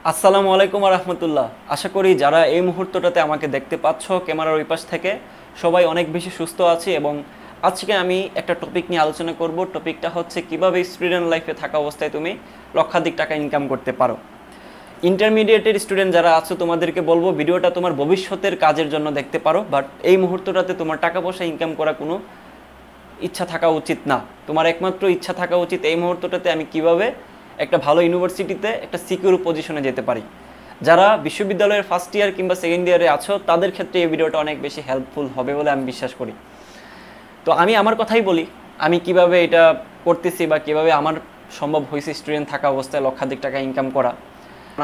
আসসালামু আলাইকুম রাহমাতুল্লাহ। আশা করি যারা এই মুহূর্তটাতে আমাকে দেখতে পাচ্ছ ক্যামেরার ওই পাশ থেকে সবাই অনেক বেশি সুস্থ আছে। এবং আজকে আমি একটা টপিক নিয়ে আলোচনা করব। টপিকটা হচ্ছে কিভাবে স্টুডেন্ট লাইফে থাকা অবস্থায় তুমি লক্ষাধিক টাকা ইনকাম করতে পারো। ইন্টারমিডিয়েটের স্টুডেন্ট যারা আছো তোমাদেরকে বলবো ভিডিওটা তোমার ভবিষ্যতের কাজের জন্য দেখতে পারো, বাট এই মুহূর্তটাতে তোমার টাকা পয়সা ইনকাম করা কোনো ইচ্ছা থাকা উচিত না। তোমার একমাত্র ইচ্ছা থাকা উচিত এই মুহূর্তটাতে আমি কিভাবে একটা ভালো ইউনিভার্সিটিতে একটা সিকিউর পজিশনে যেতে পারি। যারা বিশ্ববিদ্যালয়ের ফার্স্ট ইয়ার কিংবা সেকেন্ড ইয়ারে আছো তাদের ক্ষেত্রে এই ভিডিওটা অনেক বেশি হেল্পফুল হবে বলে আমি বিশ্বাস করি। তো আমি আমার কথাই বলি, আমি কিভাবে এটা করতেছি বা কিভাবে আমার সম্ভব হয়েছে স্টুডেন্ট থাকা অবস্থায় লক্ষাধিক টাকা ইনকাম করা।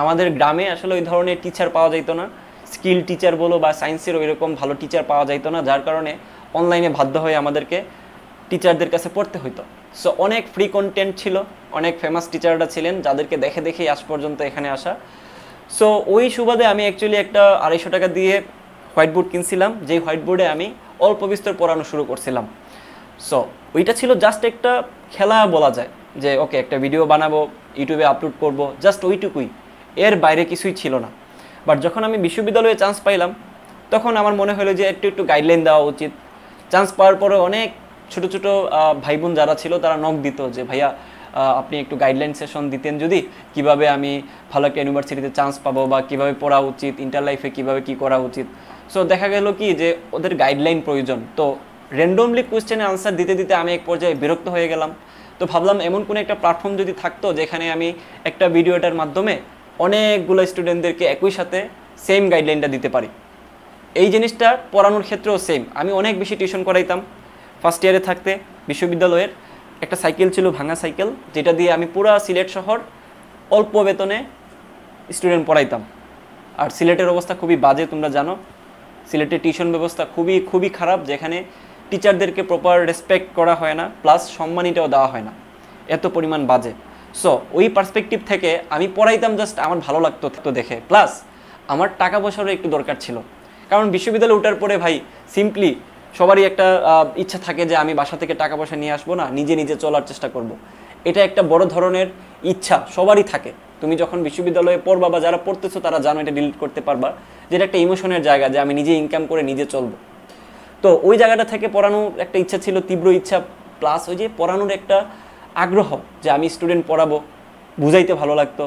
আমাদের গ্রামে আসলে ওই ধরনের টিচার পাওয়া যাইতো না, স্কিল টিচার বলো বা সায়েন্সের ওই রকম ভালো টিচার পাওয়া যাইতো না, যার কারণে অনলাইনে বাধ্য হয়ে আমাদেরকে টিচারদের কাছে পড়তে হইতো। সো অনেক ফ্রি কন্টেন্ট ছিল, অনেক ফেমাস টিচাররা ছিলেন যাদেরকে দেখে দেখেই আজ পর্যন্ত এখানে আসা। সো ওই সুবাদে আমি অ্যাকচুয়ালি একটা 250 টাকা দিয়ে হোয়াইট বোর্ড কিনছিলাম, যেই হোয়াইট বোর্ডে আমি অল্প বিস্তর পড়ানো শুরু করছিলাম। সো ওইটা ছিল জাস্ট একটা খেলা বলা যায়, যে ওকে একটা ভিডিও বানাবো, ইউটিউবে আপলোড করব, জাস্ট ওইটুকুই, এর বাইরে কিছুই ছিল না। বাট যখন আমি বিশ্ববিদ্যালয়ে চান্স পাইলাম তখন আমার মনে হলো যে একটু একটু গাইডলাইন দেওয়া উচিত। চান্স পাওয়ার পরে অনেক ছোটো ছোটো ভাই বোন যারা ছিল তারা নক দিত যে ভাইয়া আপনি একটু গাইডলাইন সেশন দিতেন যদি, কিভাবে আমি ভালো একটা ইউনিভার্সিটিতে চান্স পাবো বা কিভাবে পড়া উচিত, ইন্টার লাইফে কীভাবে কী করা উচিত। সো দেখা গেল কি যে ওদের গাইডলাইন প্রয়োজন। তো র্যান্ডমলি কোয়েশ্চেনে আনসার দিতে দিতে আমি এক পর্যায়ে বিরক্ত হয়ে গেলাম। তো ভাবলাম এমন কোনো একটা প্ল্যাটফর্ম যদি থাকতো যেখানে আমি একটা ভিডিওটার মাধ্যমে অনেকগুলো স্টুডেন্টদেরকে একই সাথে সেম গাইডলাইনটা দিতে পারি। এই জিনিসটা পড়ানোর ক্ষেত্রেও সেম। আমি অনেক বেশি টিউশন করাইতাম ফার্স্ট ইয়ারে থাকতে। বিশ্ববিদ্যালয়ের একটা সাইকেল ছিল, ভাঙা সাইকেল, যেটা দিয়ে আমি পুরো সিলেট শহর অল্প বেতনে স্টুডেন্ট পড়াইতাম। আর সিলেটের অবস্থা খুবই বাজে, তোমরা জানো সিলেটের টিউশন ব্যবস্থা খুবই খুবই খারাপ, যেখানে টিচারদেরকে প্রপার রেসপেক্ট করা হয় না, প্লাস সম্মানিটাও দেওয়া হয় না, এত পরিমাণ বাজে। সো ওই পার্সপেক্টিভ থেকে আমি পড়াইতাম জাস্ট আমার ভালো লাগতো তো দেখে, প্লাস আমার টাকা পয়সারও একটু দরকার ছিল। কারণ বিশ্ববিদ্যালয়ে ওঠার পরে ভাই সিম্পলি সবারই একটা ইচ্ছা থাকে যে আমি বাসা থেকে টাকা পয়সা নিয়ে আসবো না, নিজে নিজে চলার চেষ্টা করব। এটা একটা বড় ধরনের ইচ্ছা সবারই থাকে। তুমি যখন বিশ্ববিদ্যালয়ে পড়বা বা যারা পড়তেছো তারা জানো, এটা ডিলিট করতে পারবা, যেটা একটা ইমোশনের জায়গা যে আমি নিজে ইনকাম করে নিজে চলবো। তো ওই জায়গাটা থেকে পড়ানোর একটা ইচ্ছা ছিল, তীব্র ইচ্ছা, প্লাস ওই যে পড়ানোর একটা আগ্রহ, যে আমি স্টুডেন্ট পড়াবো, বুঝাইতে ভালো লাগতো,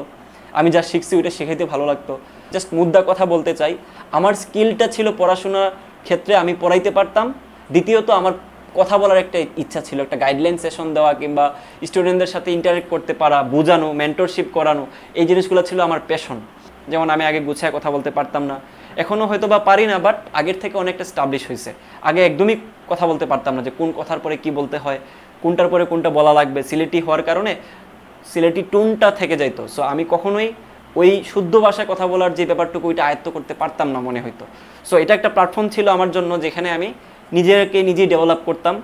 আমি যা শিখছি ওইটা শেখাইতে ভালো লাগতো। জাস্ট মুদ্রা কথা বলতে চাই, আমার স্কিলটা ছিল পড়াশোনার ক্ষেত্রে আমি পড়াইতে পারতাম। দ্বিতীয়ত আমার কথা বলার একটা ইচ্ছা ছিল, একটা গাইডলাইন সেশন দেওয়া কিংবা স্টুডেন্টদের সাথে ইন্টারেক্ট করতে পারা, বোঝানো, মেন্টরশিপ করানো, এই জিনিসগুলো ছিল আমার প্যাশন। যেমন আমি আগে গুছায় কথা বলতে পারতাম না, এখনও হয়তো বা পারি না, বাট আগের থেকে অনেকটা স্টাবলিশ হয়েছে। আগে একদমই কথা বলতে পারতাম না, যে কোন কথার পরে কি বলতে হয়, কোনটার পরে কোনটা বলা লাগবে। সিলেটি হওয়ার কারণে সিলেটি টোনটা থেকে যাইতো। সো আমি কখনোই ওই শুদ্ধ ভাষায় কথা বলার যে ব্যাপারটুকু ওইটা আয়ত্ত করতে পারতাম না মনে হইতো। সো এটা একটা প্ল্যাটফর্ম ছিল আমার জন্য, যেখানে আমি নিজেকে নিজেই ডেভেলপ করতাম,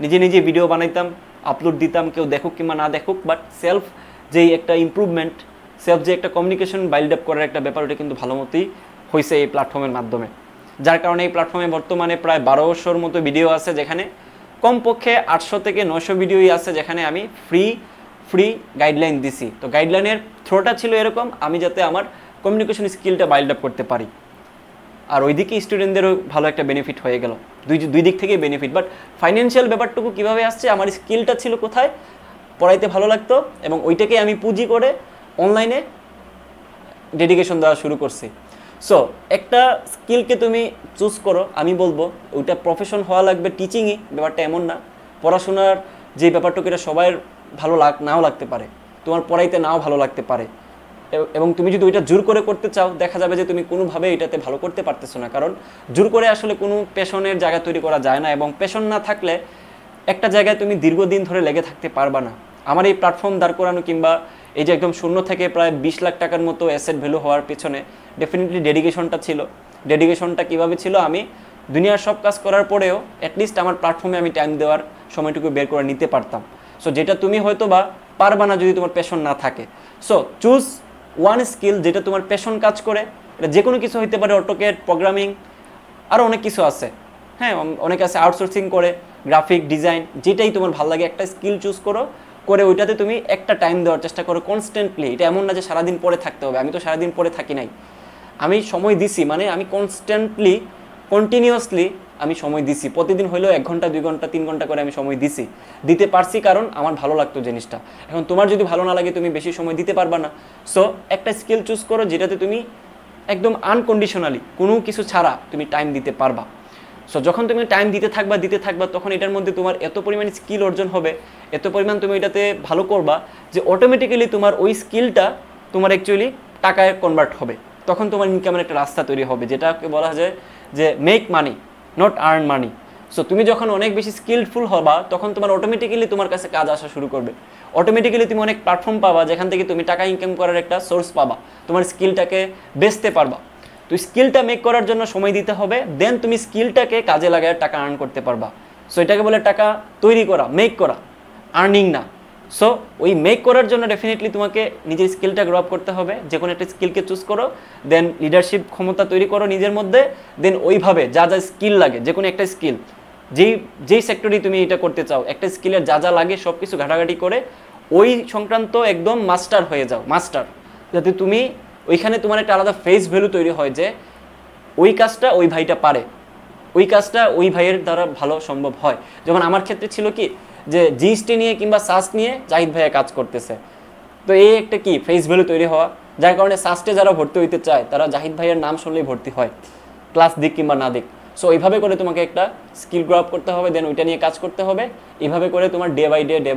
নিজে নিজে ভিডিও বানাইতাম, আপলোড দিতাম, কেউ দেখুক কিংবা না দেখুক, বাট সেলফ যেই একটা ইমপ্রুভমেন্ট, সেলফ যে একটা কমিউনিকেশন বিল্ড আপ করার একটা ব্যাপার, ওটা কিন্তু ভালো মতোই হয়েছে এই প্ল্যাটফর্মের মাধ্যমে। যার কারণে এই প্ল্যাটফর্মে বর্তমানে প্রায় 1200-র মতো ভিডিও আছে, যেখানে কমপক্ষে 800 থেকে 900 ভিডিওই আছে, যেখানে আমি ফ্রি গাইডলাইন দিছি। তো গাইডলাইনের থ্রোটা ছিল এরকম, আমি যাতে আমার কমিউনিকেশন স্কিলটা বিল্ড আপ করতে পারি। আর ওইদিকে স্টুডেন্টদেরও ভালো একটা বেনিফিট হয়ে গেল, দুই দিক থেকেই বেনিফিট। বাট ফাইন্যান্সিয়াল ব্যাপারটুকু কীভাবে আসছে, আমার স্কিলটা ছিল কোথায়, পড়াইতে ভালো লাগতো, এবং ওইটাকে আমি পুঁজি করে অনলাইনে ডেডিকেশন দেওয়া শুরু করছি। সো একটা স্কিলকে তুমি চুজ করো, আমি বলবো ওইটা প্রফেশন হওয়া লাগবে টিচিংই, ব্যাপারটা এমন না। পড়াশোনার যে ব্যাপারটুকু এটা সবাই ভালো নাও লাগতে পারে, তোমার পড়াইতে নাও ভালো লাগতে পারে, এবং তুমি যদি ওইটা জোর করে করতে চাও দেখা যাবে যে তুমি কোনোভাবে এটাতে ভালো করতে পারতেছো না। কারণ জোর করে আসলে কোনো প্যাশনের জায়গা তৈরি করা যায় না, এবং প্যাশন না থাকলে একটা জায়গায় তুমি দীর্ঘদিন ধরে লেগে থাকতে পারবা না। আমার এই প্ল্যাটফর্ম দাঁড় করানো কিংবা এই যে একদম শূন্য থেকে প্রায় 20 লাখ টাকার মতো অ্যাসেট ভ্যালু হওয়ার পেছনে ডেফিনেটলি ডেডিকেশনটা ছিল। ডেডিকেশনটা কীভাবে ছিল, আমি দুনিয়ার সব কাজ করার পরেও অ্যাটলিস্ট আমার প্ল্যাটফর্মে আমি টাইম দেওয়ার সময়টুকু বের করে নিতে পারতাম। সো যেটা তুমি হয়তো বা পারবা না যদি তোমার প্যাশন না থাকে। সো চুজ ওয়ান স্কিল যেটা তোমার প্যাশন কাজ করে। এটা যে কোনো কিছু হইতে পারে, অটোক্যাড, প্রোগ্রামিং, আরও অনেক কিছু আছে। হ্যাঁ, অনেকে আছে আউটসোর্সিং করে, গ্রাফিক ডিজাইন, যেটাই তোমার ভালো লাগে একটা স্কিল চুজ করো, করে ওইটাতে তুমি একটা টাইম দেওয়ার চেষ্টা করো কনস্ট্যান্টলি। এটা এমন না যে সারাদিন পরে থাকতে হবে, আমি তো সারাদিন পরে থাকি নাই, আমি সময় দিছি, মানে আমি কনস্ট্যান্টলি কন্টিনিউয়াসলি আমি সময় দিছি, প্রতিদিন হলেও 1 ঘন্টা 2 ঘন্টা 3 ঘন্টা করে আমি সময় দিতে পারছি, কারণ আমার ভালো লাগতো জিনিসটা। এখন তোমার যদি ভালো না লাগে তুমি বেশি সময় দিতে পারবা না। সো একটা স্কিল চুজ করো যেটাতে তুমি একদম আনকন্ডিশনালি কোনো কিছু ছাড়া তুমি টাইম দিতে পারবা। সো যখন তুমি টাইম দিতে থাকবা তখন এটার মধ্যে তোমার এত পরিমাণ স্কিল অর্জন হবে, এত পরিমাণ তুমি এটাতে ভালো করবা যে অটোমেটিক্যালি তোমার ওই স্কিলটা তোমার অ্যাকচুয়ালি টাকায় কনভার্ট হবে। তখন তোমার ইনকামের একটা রাস্তা তৈরি হবে, যেটাকে বলা যায় যে make money not earn money. So তুমি যখন অনেক বেশি স্কিলফুল হবা তখন তোমার অটোমেটিক্যালি তোমার কাছে কাজ আসা শুরু করবে, অটোমেটিক্যালি তুমি অনেক প্ল্যাটফর্ম পাবা যেখান থেকে তুমি টাকা ইনকাম করার একটা সোর্স পাবা, তোমার স্কিলটাকে বেচতে পারবা। তো স্কিলটা মেক করার জন্য সময় দিতে হবে, দেন তুমি স্কিলটাকে কাজে লাগায় টাকা আর্ন করতে পারবা। সো এটাকে বলে টাকা তৈরি করা, মেক করা, আর্নিং না। সো ওই মেক করার জন্য ডেফিনেটলি তোমাকে নিজের স্কিলটা গ্রো আপ করতে হবে, যে কোনো একটা স্কিলকে চুজ করো, দেন লিডারশিপ ক্ষমতা তৈরি করো নিজের মধ্যে, দেন ওইভাবে যা যা স্কিল লাগে, যে কোনো একটা স্কিল যেই সেক্টরে তুমি এটা করতে চাও, একটা স্কিলের যা যা লাগে সব কিছু ঘাটাঘাটি করে ওই সংক্রান্ত একদম মাস্টার হয়ে যাও, মাস্টার, যাতে তুমি ওইখানে তোমার একটা আলাদা ফেস ভ্যালু তৈরি হয় যে ওই কাজটা ওই ভাইটা পারে, ওই কাজটা ওই ভাইয়ের দ্বারা ভালো সম্ভব হয়। যেমন আমার ক্ষেত্রে ছিল কি যে জিএসটি নিয়ে কিংবা সাস নিয়ে জাহিদ ভাইয়া কাজ করতেছে, তো এই একটা কি ফেস ভ্যালু তৈরি হওয়া, যার কারণে সাস্টে যারা ভর্তি হইতে চায় তারা জাহিদ ভাইয়ের নাম শুনলেই ভর্তি হয়, ক্লাস দিক কিংবা না দিক। সো এইভাবে করে তোমাকে একটা স্কিল গ্রো আপ করতে হবে, দেন ওইটা নিয়ে কাজ করতে হবে। এইভাবে করে তোমার ডে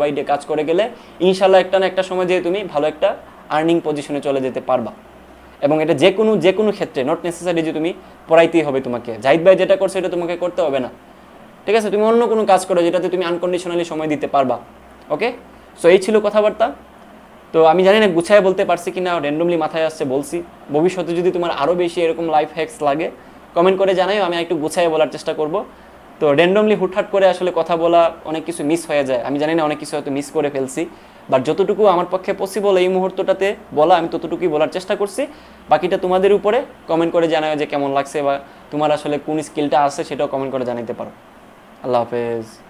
বাই ডে কাজ করে গেলে ইনশাল্লাহ একটা না একটা সময় যেয়ে তুমি ভালো একটা আর্নিং পজিশনে চলে যেতে পারবা। এবং এটা যে কোনো ক্ষেত্রে, নট নেসেসারি যে তুমি পড়াইতেই হবে তোমাকে, জাহিদ ভাই যেটা করছে এটা তোমাকে করতে হবে না, ঠিক আছে? তুমি অন্য কোনো কাজ করো যেটাতে তুমি আনকন্ডিশনালি সময় দিতে পারবা। ওকে, সো এই ছিল কথাবার্তা। তো আমি জানি না গুছায় বলতে পারছি কি না, র্যান্ডমলি মাথায় আসছে বলছি। ভবিষ্যতে যদি তোমার আরও বেশি এরকম লাইফ হ্যাকস লাগে কমেন্ট করে জানাই, আমি একটু গুছায় বলার চেষ্টা করব। তো র্যান্ডমলি হুটহাট করে আসলে কথা বলা অনেক কিছু মিস হয়ে যায়, আমি জানি না অনেক কিছু হয়তো মিস করে ফেলছি, বাট যতটুকু আমার পক্ষে পসিবল এই মুহূর্তটাতে বলা আমি ততটুকুই বলার চেষ্টা করছি। বাকিটা তোমাদের উপরে, কমেন্ট করে জানাও যে কেমন লাগছে বা তোমার আসলে কোন স্কিলটা আছে সেটাও কমেন্ট করে জানাতে পারো। আল্লাহ হাফেজ।